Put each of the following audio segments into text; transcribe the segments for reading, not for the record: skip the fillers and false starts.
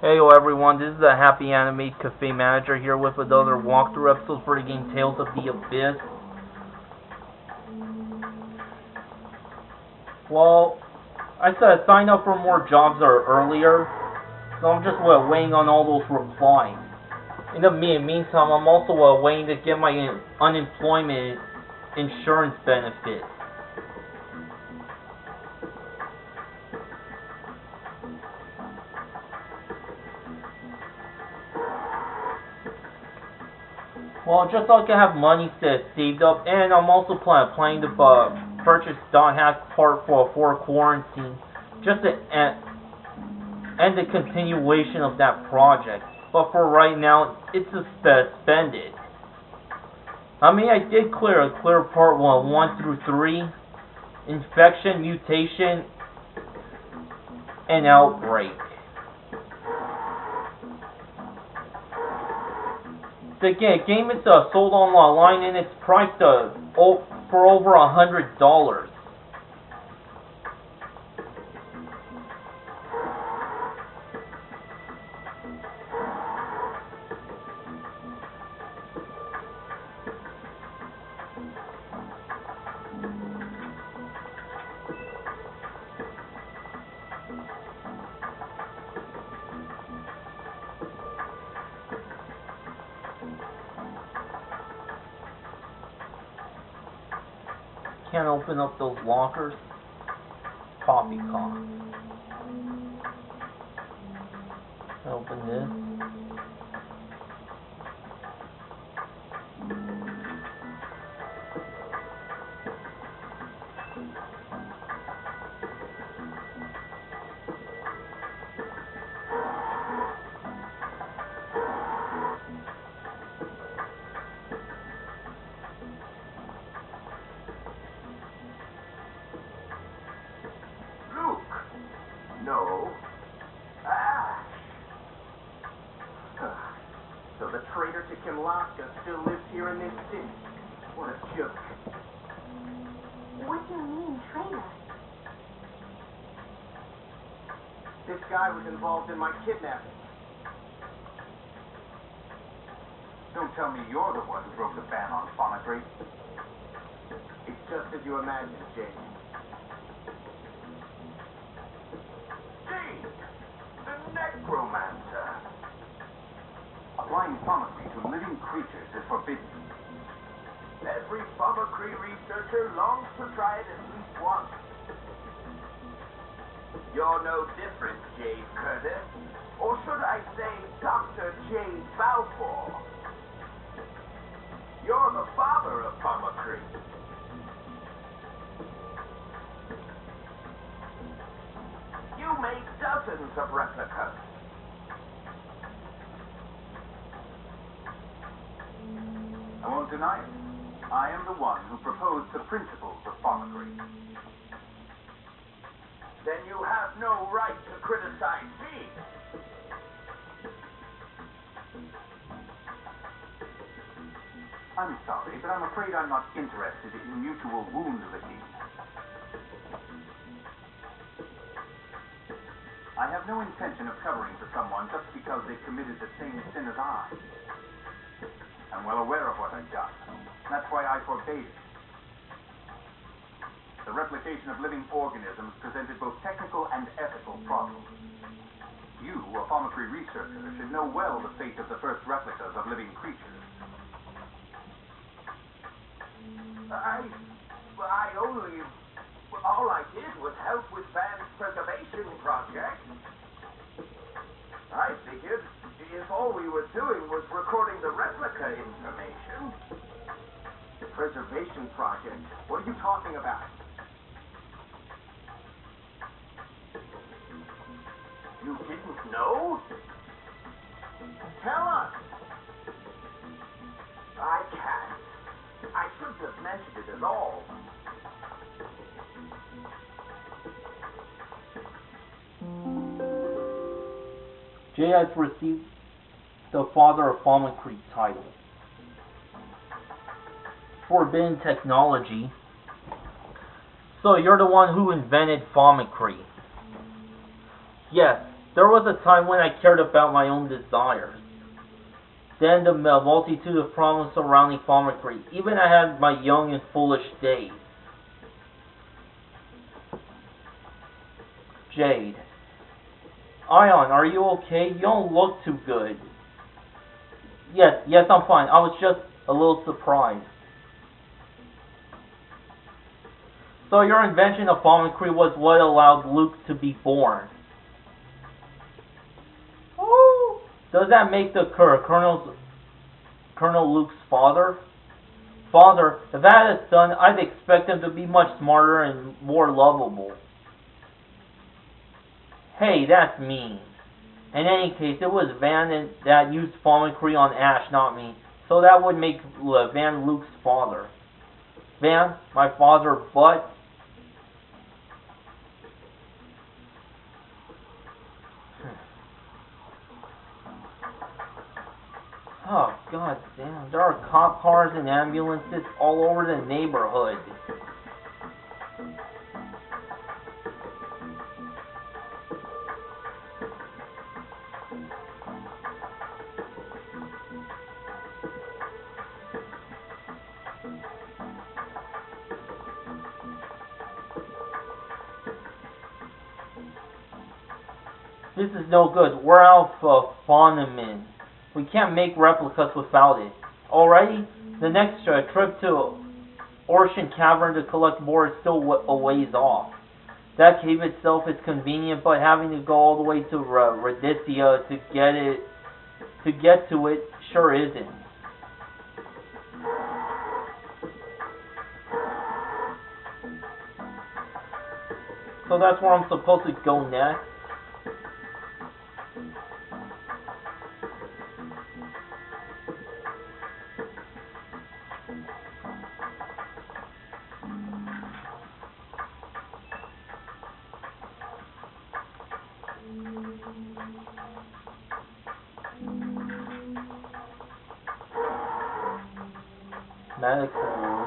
Hey everyone, this is the HappyAnimaidCafeManager here with another walkthrough episode for the game Tales of the Abyss. Well, I said sign up for more jobs earlier, so I'm just waiting on all those replies. In the meantime, I'm also waiting to get my unemployment insurance benefits. Well, just so I can have money saved up, and I'm also planning to purchase .hack part for quarantine, just to end the continuation of that project. But for right now, it's suspended. I mean, I did clear part 1 through 3, infection, mutation, and outbreak. The game is sold online and it's priced for over $100. Can't open up those lockers. Poppycock. Open this. No. Ah. So the traitor to Kimlaska still lives here in this city. What a joke. What do you mean, traitor? This guy was involved in my kidnapping. Don't tell me you're the one who broke the ban on phonography. It's just as you imagine, Jake. Jade, the necromancer. Applying phonography to living creatures is forbidden. Every phonography researcher longs to try it at least once. You're no different, Jade Curtis. Or should I say, Dr. Jade Balfour. You're the father of phonography. You make dozens of replicas. I won't deny it. I am the one who proposed the principles of phonography. Then you have no right to criticize me. I'm sorry, but I'm afraid I'm not interested in mutual wound licking. I have no intention of covering for someone just because they've committed the same sin as I. I'm well aware of what I've done. That's why I forbade it. The replication of living organisms presented both technical and ethical problems. You, a phonography researcher, should know well the fate of the first replicas of living creatures. All I did was help with Van's preservation project. I figured if all we were doing was recording the replica information. Preservation project? What are you talking about? You didn't know? Tell us. I can't. I shouldn't have mentioned it at all. Jay has received the Father of Phonography title. Forbidden technology. So you're the one who invented phonography. Yes, There was a time when I cared about my own desires. Then the multitude of problems surrounding Pharmacry. Even I had my young and foolish days. Jade. Ion, are you okay? You don't look too good. Yes, I'm fine. I was just a little surprised. So your invention of Pharmacry was what allowed Luke to be born. Oh, does that make the Colonel Luke's father? Father, if I had a son, I'd expect him to be much smarter and more lovable. Hey, that's mean. In any case, it was Van that used Pharmacry on Ash, not me. So that would make Van Luke's father. Van, my father, but... Oh, god damn. There are cop cars and ambulances all over the neighborhood. This is no good. We're out of Faunamin. We can't make replicas without it. Alrighty? The next trip to Ocean Cavern to collect more is still a ways off. That cave itself is convenient, but having to go all the way to Radithia to get to it sure isn't. So that's where I'm supposed to go next. Medical room.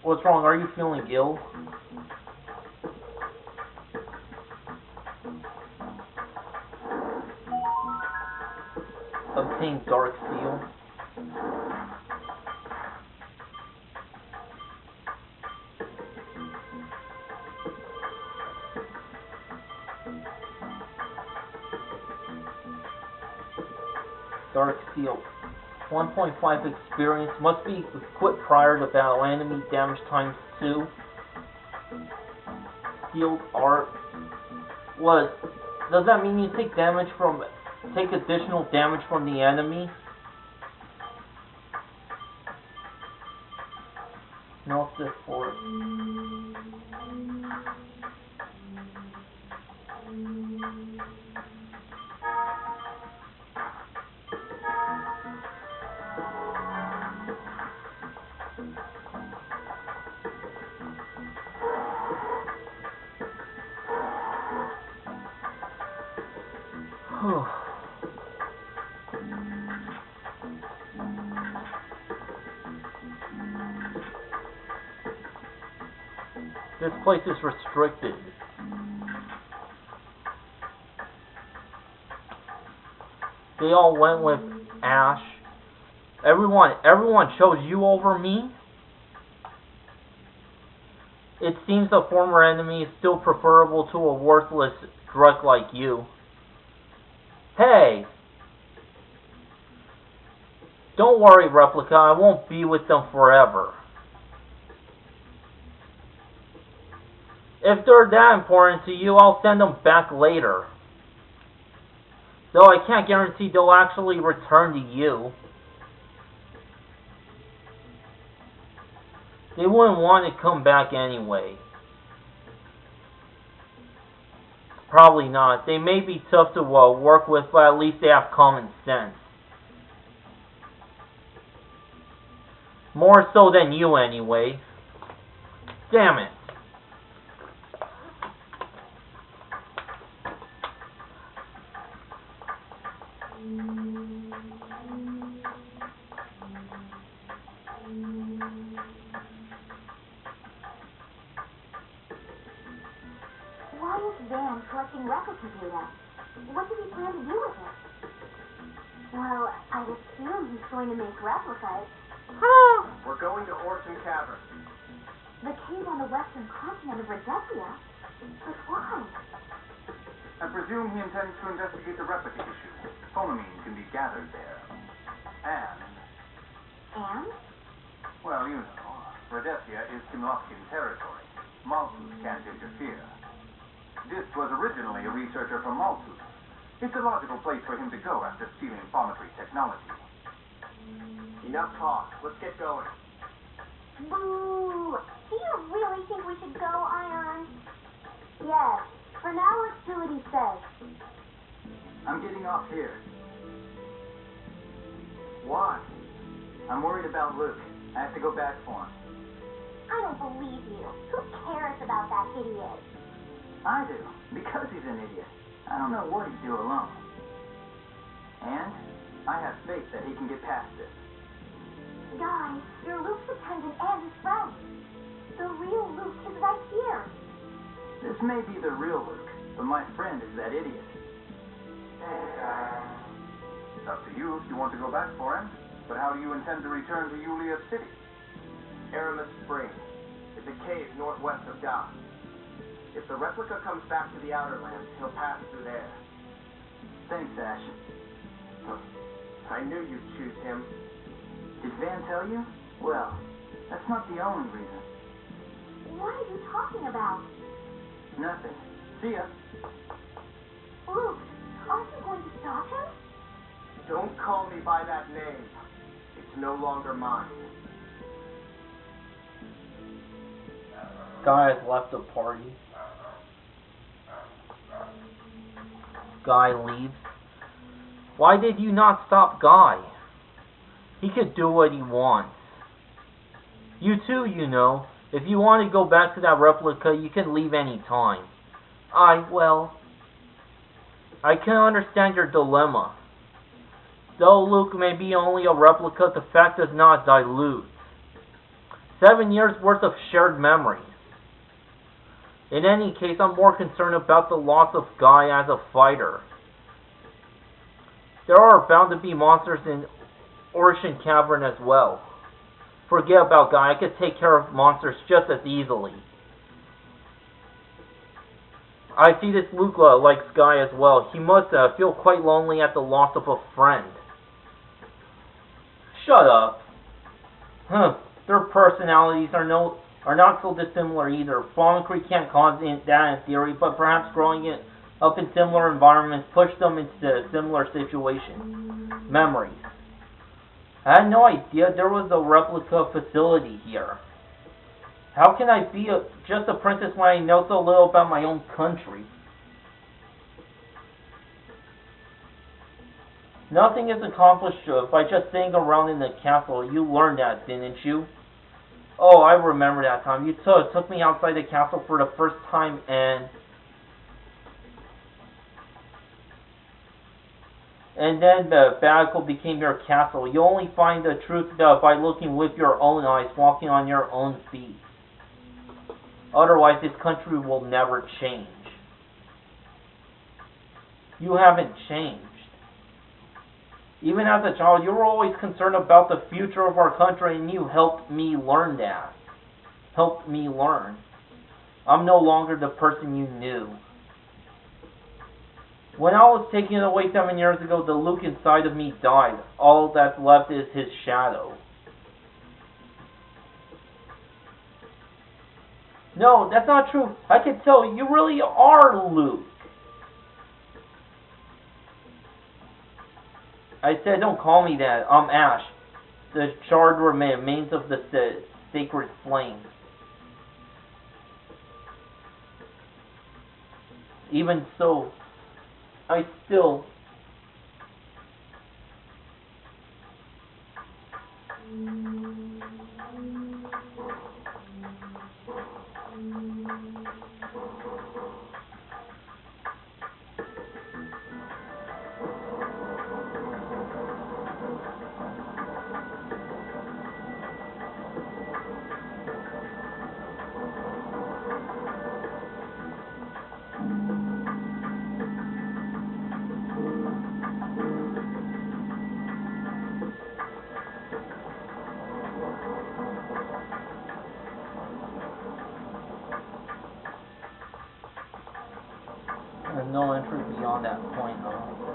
What's wrong? Are you feeling ill? Obtain Dark Seal. Dark Seal. 1.5 experience. Must be equipped prior to battle. Enemy damage times 2. Sealed art. What? Does that mean you take additional damage from the enemy? No, it's for This place is restricted. They all went with Ash. Everyone chose you over me? It seems a former enemy is still preferable to a worthless drunk like you. Hey! Don't worry, Replica, I won't be with them forever. If they're that important to you, I'll send them back later. Though I can't guarantee they'll actually return to you. They wouldn't want to come back anyway. Probably not. They may be tough to work with, but at least they have common sense. More so than you anyway. Damn it. Why is Van collecting replica data? What does he plan to do with it? Well, I'd assume he's going to make replicas. We're going to Orson Cavern. The cave on the western continent of Redempia? But why? I presume he intends to investigate the replica issue. Phonamine can be gathered there. And? Well, you know, Redempia is Kimlovkin territory. Malthus can't interfere. This was originally a researcher from Malthus. It's a logical place for him to go after stealing phometry technology. Enough talk. Let's get going. Boo! Do you really think we should go, Iron? Yes. For now, let's do what he says. I'm getting off here. Why? I'm worried about Luke. I have to go back for him. I don't believe you. Who cares about that idiot? I do, because he's an idiot. I don't know what he'd do alone. And I have faith that he can get past this. Guys, you're Luke's attendant and his friend. The real Luke is right here. This may be the real Luke, but my friend is that idiot. It's up to you if you want to go back for him. But how do you intend to return to Yulia City? Aramis Springs. It's a cave northwest of Dock. If the replica comes back to the Outer Lands, he'll pass through there. Thanks, Ash. I knew you'd choose him. Did Van tell you? Well, that's not the only reason. What are you talking about? Nothing. See ya. Luke, aren't you going to stop him? Don't call me by that name. It's no longer mine. Guy has left the party. Guy leaves. Why did you not stop Guy? He could do what he wants. You too, you know. If you want to go back to that replica, you can leave any time. Well, I can understand your dilemma. Though Luke may be only a replica, the fact does not dilute 7 years worth of shared memory. In any case, I'm more concerned about the loss of Guy as a fighter. There are bound to be monsters in Orson Cavern as well. Forget about Guy, I could take care of monsters just as easily. I see this Luke likes Guy as well. He must feel quite lonely at the loss of a friend. Shut up. Their personalities are not so dissimilar either. Phometry can't cause that in theory, but perhaps growing it up in similar environments pushed them into similar situations. Memories. I had no idea there was a replica facility here. How can I be just a princess when I know so little about my own country? Nothing is accomplished by just sitting around in the castle. You learned that, didn't you? Oh, I remember that time. You took me outside the castle for the first time and then the battle became your castle. You only find the truth by looking with your own eyes, walking on your own feet. Otherwise, this country will never change. You haven't changed. Even as a child, you were always concerned about the future of our country, and you helped me learn that. Helped me learn. I'm no longer the person you knew. When I was taken away 7 years ago, the Luke inside of me died. All that's left is his shadow. No, that's not true. I can tell you really are Luke. I said don't call me that. I'm Ash. The charred remains of the sacred flame. Even so, I still... no interest beyond that point, huh?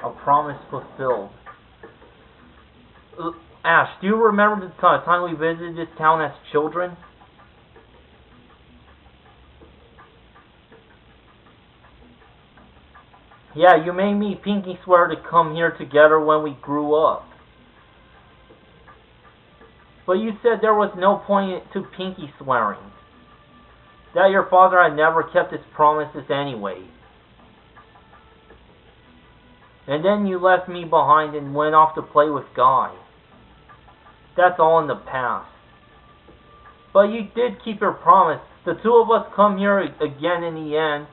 A promise fulfilled. Ash, do you remember the time we visited this town as children? Yeah, you made me Pinky swear to come here together when we grew up. But you said there was no point to Pinky swearing. That your father had never kept his promises anyway. And then you left me behind and went off to play with Guy. That's all in the past. But you did keep your promise. The two of us come here again in the end.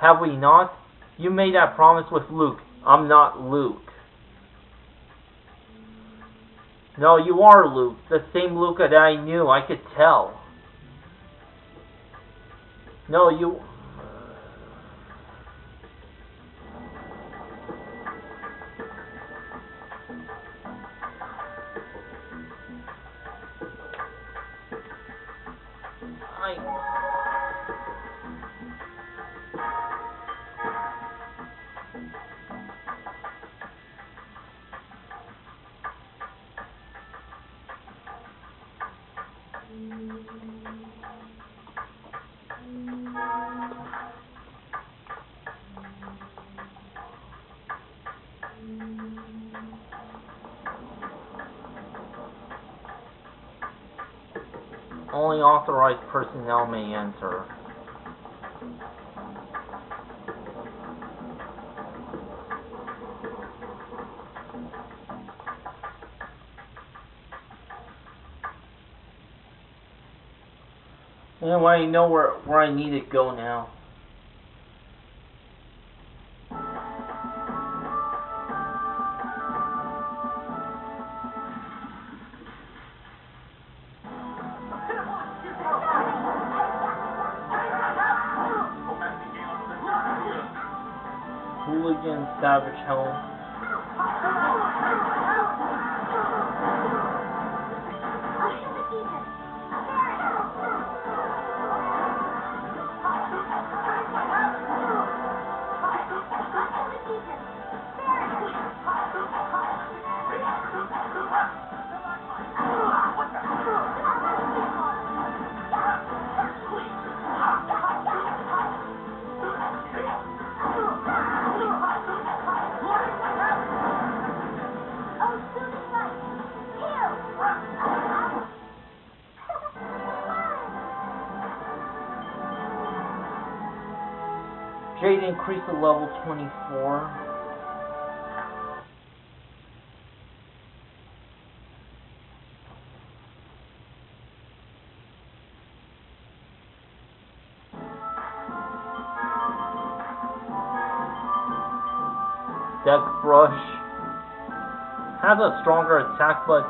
Have we not? You made that promise with Luke. I'm not Luke. No, you are Luke. The same Luke that I knew. I could tell. No, you... Only authorized personnel may enter. Anyway, I know where I need to go now. Hooligan Savage Home. Jade increased to level 24. Deck Brush has a stronger attack, but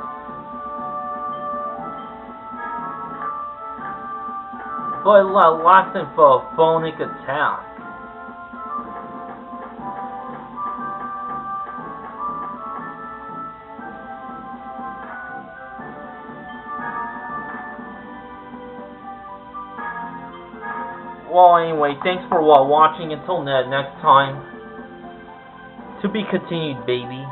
lacks in phonic attack. Well, anyway, thanks for watching. Until next time. To be continued, baby.